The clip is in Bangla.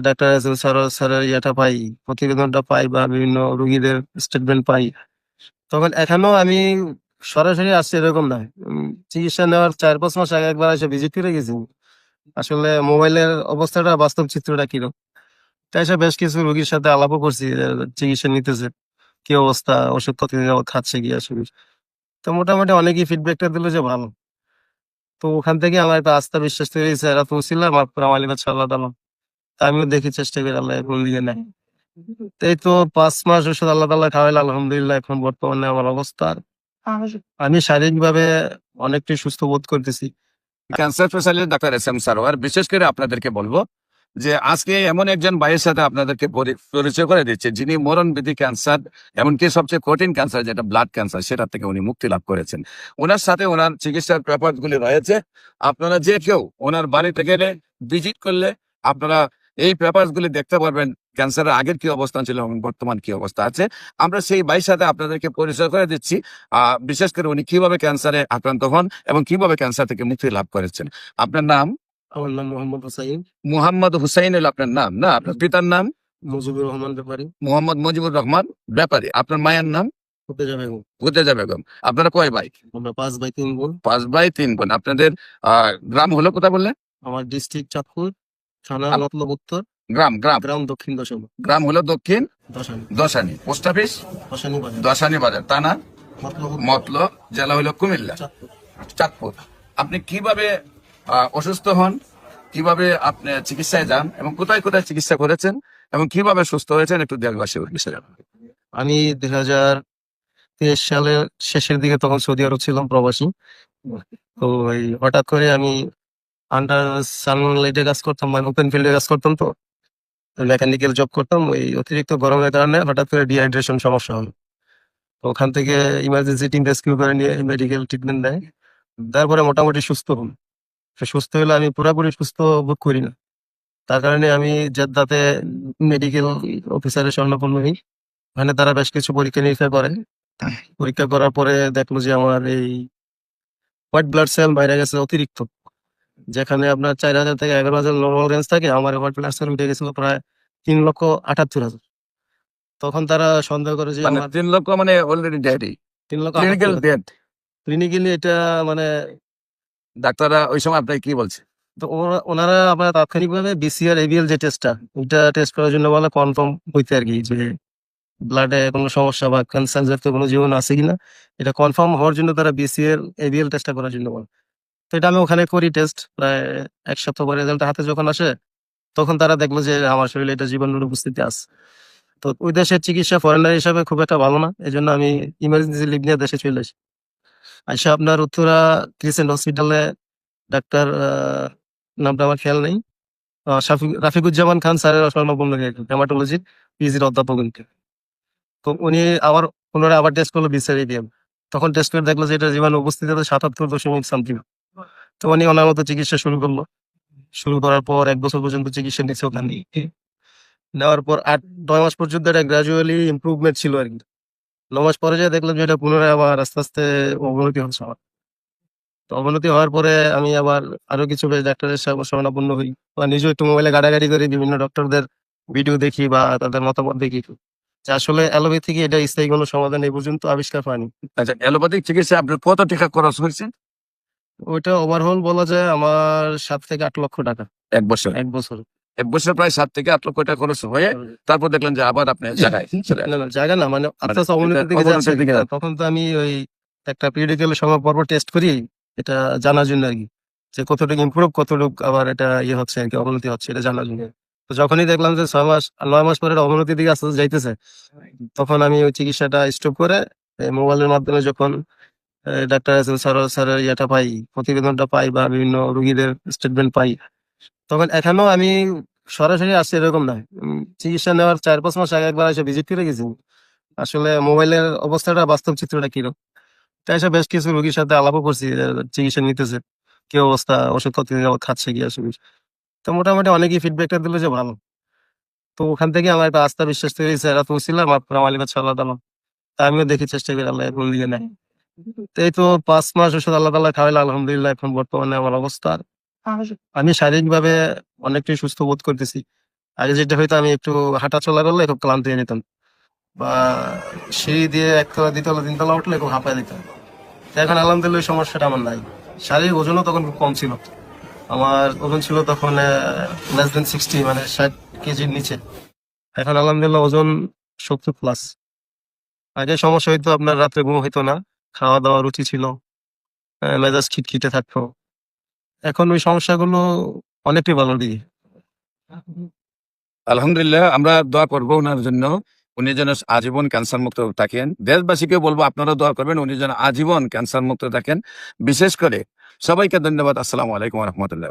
ডাক্তার স্যারের ইয়েটা পাই, প্রতিবেদনটা পাই বা বিভিন্ন রোগীদের স্টেটমেন্ট পাই, তখন এখনো আমি সরাসরি আসছি এরকম না। চিকিৎসা নেওয়ার 4-5 মাস আগে একবার এসে ভিজিট করে গেছি। আসলে মোবাইলের অবস্থাটা, বাস্তব চিত্রটা কিরকম, তাই এসে বেশ কিছু রোগীর সাথে আলাপও করছি যে চিকিৎসা নিতেছে, কি অবস্থা, ওষুধ কতদিন যাবত খাচ্ছে কি আসলে। তো মোটামুটি অনেকেই ফিডব্যাকটা দিল যে ভালো। তো ওখান থেকে আমার একটা আস্থা বিশ্বাস তৈরি হয়েছে, এরা তো ছিলাম আপনার আমার কাছে আল্লাহ তাআলা। তা আমিও দেখি চেষ্টা করি আল্লাহ কোন দিকে নেয়। তো এই তো 5 মাস ওষুধ আল্লাহ তাআলা খাওয়াইলো, আলহামদুলিল্লাহ এখন বর্তমানে আমার অবস্থা, আমি শারীরিকভাবে অনেকটাই সুস্থ বোধ করতেছি। Cancer specialist doctor SM. Sarwar, বিশেষ করে আপনাদেরকে বলবো যে আজকে এমন একজন ভাইয়ের সাথে আপনাদেরকে পরিচয় করে দিচ্ছে যিনি মরণবিধি ক্যান্সার, এমনকি সবচেয়ে কঠিন ক্যান্সার যেটা ব্লাড ক্যান্সার, সেটা থেকে উনি মুক্তি লাভ করেছেন। ওনার সাথে ওনার চিকিৎসার পেপারগুলি রয়েছে। আপনারা যে কেউ ওনার বাড়িতে গেলে ভিজিট করলে আপনারা এই পেপারগুলি দেখতে পারবেন, ক্যান্সারের আগের কি অবস্থান ছিল এবং বর্তমান কি অবস্থা আছে। আমরা সেই ভাইয়ের সাথে আপনাদেরকে পরিচয় করে দিচ্ছি, বিশেষ করে উনি কিভাবে ক্যান্সারে আক্রান্ত হন এবং কিভাবে ক্যান্সার থেকে মুক্তি লাভ করেছেন। আপনার নাম? আমার নাম মোহাম্মদ হোসাইন। মুহাম্মদ হুসাইন হলো আপনার নাম না? আপনার পিতার নাম? মুজিবুর রহমান ব্যাপারী। মোহাম্মদ মুজিবুর রহমান ব্যাপারী। আপনার মায়ের নাম? ফতেজা বেগম। ফুতেজা বেগম। আপনারা কয় ভাই? আমরা 5 ভাই 3 বোন। 5 ভাই 3 বোন। আপনাদের গ্রাম হলো কোথায় বললেন? আমার ডিস্ট্রিক্ট চাঁদপুর, থানা আপ- মতলব উত্তর, গ্রাম গ্রাম গ্রাম দক্ষিণ দশমী। গ্রাম হলো দক্ষিণ দশানী। দশানী, পোস্ট অফিস দশানী বাজার। দশানী বাজার, থানা মতলব উত্তর, মতলব, জেলা হলো কুমিল্লা, চাঁদপুর। চাঁদপুর। আপনি কিভাবে অসুস্থ হন, কিভাবে আপনি চিকিৎসায় যান এবং কোথায় কোথায় চিকিৎসা করেছেন এবং কিভাবে সুস্থ হয়েছেন, একটু দেশবাসীর বিষয়ে জানান। আমি 2023 সালের শেষের দিকে তখন সৌদি আরব ছিলাম প্রবাসী। তো এই হঠাৎ করে আমি আন্ডার সানলাইটে কাজ করতাম, মানে ওপেন ফিল্ডে কাজ করতাম। তো মেকানিক্যাল জব করতাম, ওই অতিরিক্ত গরমের কারণে হঠাৎ করে ডিহাইড্রেশন সমস্যা হলো। তো ওখান থেকে ইমার্জেন্সি টিম রেস্কিউ করে নিয়ে মেডিকেল ট্রিটমেন্ট দেয়। তারপরে মোটামুটি সুস্থ হন। তো সুস্থ হলে আমি পুরোপুরি সুস্থ বোধ করি না। তার কারণে আমি জেদ্দাতে মেডিকেল অফিসারের শরণাপন্ন হই। ওখানে তারা বেশ কিছু পরীক্ষা নিরীক্ষা করে। পরীক্ষা করার পরে দেখলো যে আমার এই হোয়াইট ব্লাড সেল বাইরে গেছে অতিরিক্ত। যেখানে আপনার 4,000 থেকে 11,000 নর্মাল রেঞ্জ থাকে, আমার হোয়াইট ব্লাড সেল উঠে গেছিল প্রায় 3,78,000। তখন তারা সন্দেহ করে যে মানে আমার 3 লক্ষ মানে অলরেডি ডেডি, 3,78,000। Clinical dead. ক্লিনিক্যালি এটা মানে, ডাক্তাররা ওই সময় আপনাকে কি বলছে? তো ওনারা আপনার তাৎক্ষণিকভাবে বিসিআর এবিএল যে টেস্টটা, ওইটা টেস্ট করার জন্য বলে কনফার্ম হইতে আর কি, যে ব্লাডে কোনো সমস্যা বা ক্যান্সার জাতীয় কোনো জীবাণু আছে কিনা। এটা কনফার্ম হওয়ার জন্য তারা বিসিআর এবিএল টেস্টটা করার জন্য বলে। তো এটা আমি ওখানে করি টেস্ট, প্রায় 1 সপ্তাহ পরে রেজাল্ট হাতে যখন আসে, তখন তারা দেখলো যে আমার শরীরে এটা জীবাণুর উপস্থিতি আছে। তো ওই দেশের চিকিৎসা ফরেনার হিসাবে খুব একটা ভালো না, এই জন্য আমি ইমার্জেন্সি লিভ নিয়ে দেশে চলে আসি। আইসা আপনার উত্তরা ক্রিসেন্ট হসপিটালে ডাক্তার, নামটা আমার খেয়াল নেই, রাফিকুজ্জামান খান স্যারের স্বর্ণপূর্ণ হেমাটোলজির পিজির অধ্যাপক উনি। তো উনি আবার পুনরায় আবার টেস্ট করলো বিসিআর এবিএম। তখন টেস্ট করে দেখলো যে এটা জীবাণু উপস্থিত আছে 77.সামথিং। তো উনি ওনার মতো চিকিৎসা শুরু করলো। শুরু করার পর 1 বছর পর্যন্ত চিকিৎসা নিচ্ছে ওখানে। নেওয়ার পর 8-9 মাস পর্যন্ত একটা গ্রাজুয়ালি ইমপ্রুভমেন্ট ছিল আর কি। 9 মাস পরে যে দেখলাম যে এটা পুনরায় আবার আস্তে আস্তে অবনতি হচ্ছে আমার। তো অবনতি হওয়ার পরে আমি আবার আরো কিছু বেশ ডাক্তারের শরণাপন্ন হই, বা নিজেও একটু মোবাইলে ঘাটাঘাটি করি, বিভিন্ন ডক্টরদের ভিডিও দেখি বা তাদের মতামত দেখি যে আসলে অ্যালোপ্যাথি কি এটা স্থায়ী কোনো সমাধান এই পর্যন্ত আবিষ্কার পায়নি। আচ্ছা, অ্যালোপ্যাথিক চিকিৎসা আপনার কত টাকা খরচ হয়েছে ওইটা ওভারঅল বলা যায় আমার 7 থেকে 8 লক্ষ টাকা 1 বছর? 1 বছর। 1 বছর প্রায় 7 থেকে 8 লক্ষ টাকা খরচ হয়ে তারপর দেখলেন যে আবার আপনি জায়গায় চলে না আসেন। না, জায়গা না, মানে আস্তে আস্তে অবনতির দিকে অবনতির যাচ্ছে। দিকে যাচ্ছে। তখন তো আমি ওই একটা পিরিয়ডিক্যাল সময় পর টেস্ট করি, এটা জানার জন্য আর কি, যে কতটুকু ইমপ্রুভ, কতটুকু আবার এটা ইয়ে হচ্ছে আর কি, অবনতি হচ্ছে এটা জানার জন্য। তো যখনই দেখলাম যে 6 মাস 9 মাস পরে এটা অবনতির দিকে আস্তে আস্তে যাইতেছে, তখন আমি ওই চিকিৎসাটা স্টপ করে মোবাইলের মাধ্যমে যখন ডাক্তার স্যারের ইয়েটা পাই, প্রতিবেদনটা পাই বা বিভিন্ন রোগীদের স্টেটমেন্ট পাই, তখন এখনো আমি সরাসরি আসছি এরকম না। চিকিৎসা নেওয়ার 4-5 মাস আগে একবার এসে ভিজিট করে গেছি। আসলে মোবাইলের অবস্থাটা, বাস্তব চিত্রটা কিরকম, তাই এসে বেশ কিছু রোগীর সাথে আলাপও করছি যে চিকিৎসা নিতেছে, কি অবস্থা, ওষুধ কতদিন যাবত খাচ্ছে কি আসলে। তো মোটামুটি অনেকেই ফিডব্যাকটা দিল যে ভালো। তো ওখান থেকে আমার একটা আস্থা বিশ্বাস তৈরি হয়েছে, এরা তো ছিলাম আপনার আমার কাছে আল্লাহ তাআলা। তা আমিও দেখি চেষ্টা করি আল্লাহ কোন দিকে নেয়। তো এই তো 5 মাস ওষুধ আল্লাহ তাআলা খাওয়াইলো, আলহামদুলিল্লাহ এখন বর্তমানে আমার অবস্থা, আমি শারীরিকভাবে অনেকটাই সুস্থ বোধ করতেছি। আগে যেটা হয়তো আমি একটু হাঁটা চলা করলে খুব ক্লান্ত হয়ে যেতাম, বা সিঁড়ি দিয়ে একতলা দ্বিতলা তিনতলা উঠলে খুব হাঁপায় দিতাম। তো এখন আলহামদুলিল্লাহ ওই সমস্যাটা আমার নাই। শারীরিক ওজনও তখন খুব কম ছিল, আমার ওজন ছিল তখন লেস দেন 60, মানে 60 কেজির নিচে। এখন আলহামদুলিল্লাহ ওজন 70+। আগে সমস্যা হইতো আপনার রাত্রে ঘুম হইতো না, খাওয়া দাওয়া রুচি ছিল, মেজাজ খিটখিটে থাকতো। এখন ওই সমস্যাগুলো অনেকটাই ভালো দিকে। আলহামদুলিল্লাহ, আমরা দোয়া করবো ওনার জন্য, উনি যেন আজীবন ক্যান্সার মুক্ত থাকেন। দেশবাসীকে বলবো আপনারা দোয়া করবেন উনি যেন আজীবন ক্যান্সার মুক্ত থাকেন। বিশেষ করে সবাইকে ধন্যবাদ। আসসালামু আলাইকুম রহমতুল্লাহ।